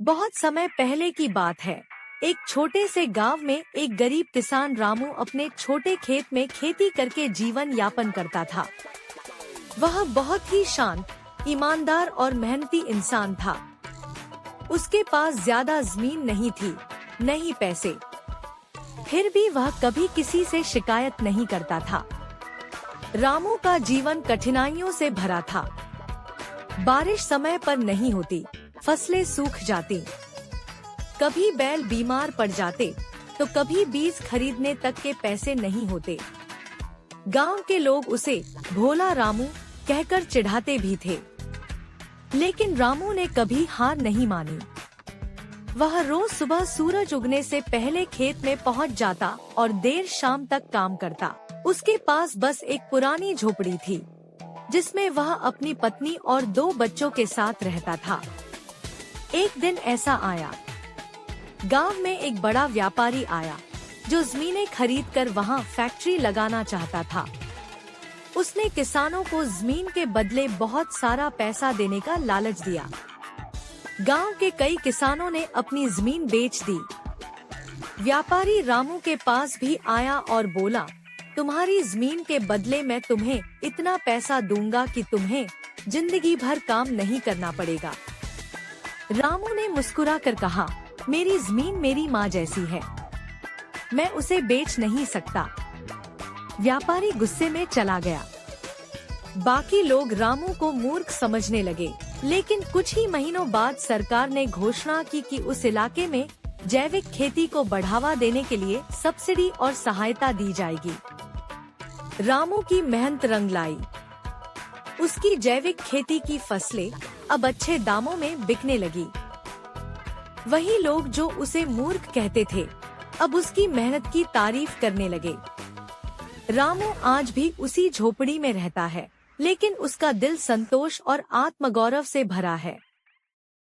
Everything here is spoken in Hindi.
बहुत समय पहले की बात है। एक छोटे से गांव में एक गरीब किसान रामू अपने छोटे खेत में खेती करके जीवन यापन करता था। वह बहुत ही शांत, ईमानदार और मेहनती इंसान था। उसके पास ज्यादा जमीन नहीं थी, न ही पैसे। फिर भी वह कभी किसी से शिकायत नहीं करता था। रामू का जीवन कठिनाइयों से भरा था। बारिश समय पर नहीं होती, फसलें सूख जाती, कभी बैल बीमार पड़ जाते, तो कभी बीज खरीदने तक के पैसे नहीं होते। गांव के लोग उसे भोला रामू कहकर चिढ़ाते भी थे। लेकिन रामू ने कभी हार नहीं मानी। वह रोज सुबह सूरज उगने से पहले खेत में पहुंच जाता और देर शाम तक काम करता। उसके पास बस एक पुरानी झोपड़ी थी, जिसमें वह अपनी पत्नी और 2 बच्चों के साथ रहता था। एक दिन ऐसा आया, गांव में एक बड़ा व्यापारी आया, जो जमीनें खरीदकर वहां फैक्ट्री लगाना चाहता था। उसने किसानों को जमीन के बदले बहुत सारा पैसा देने का लालच दिया। गांव के कई किसानों ने अपनी जमीन बेच दी। व्यापारी रामू के पास भी आया और बोला, तुम्हारी जमीन के बदले मैं तुम्हें इतना पैसा दूंगा कि तुम्हें जिंदगी भर काम नहीं करना पड़ेगा। रामू ने मुस्कुरा कर कहा, मेरी जमीन मेरी माँ जैसी है, मैं उसे बेच नहीं सकता। व्यापारी गुस्से में चला गया। बाकी लोग रामू को मूर्ख समझने लगे। लेकिन कुछ ही महीनों बाद सरकार ने घोषणा की कि उस इलाके में जैविक खेती को बढ़ावा देने के लिए सब्सिडी और सहायता दी जाएगी। रामू की मेहनत रंग लाई। उसकी जैविक खेती की फसलें अब अच्छे दामों में बिकने लगी। वही लोग जो उसे मूर्ख कहते थे, अब उसकी मेहनत की तारीफ करने लगे। रामू आज भी उसी झोपड़ी में रहता है, लेकिन उसका दिल संतोष और आत्मगौरव से भरा है।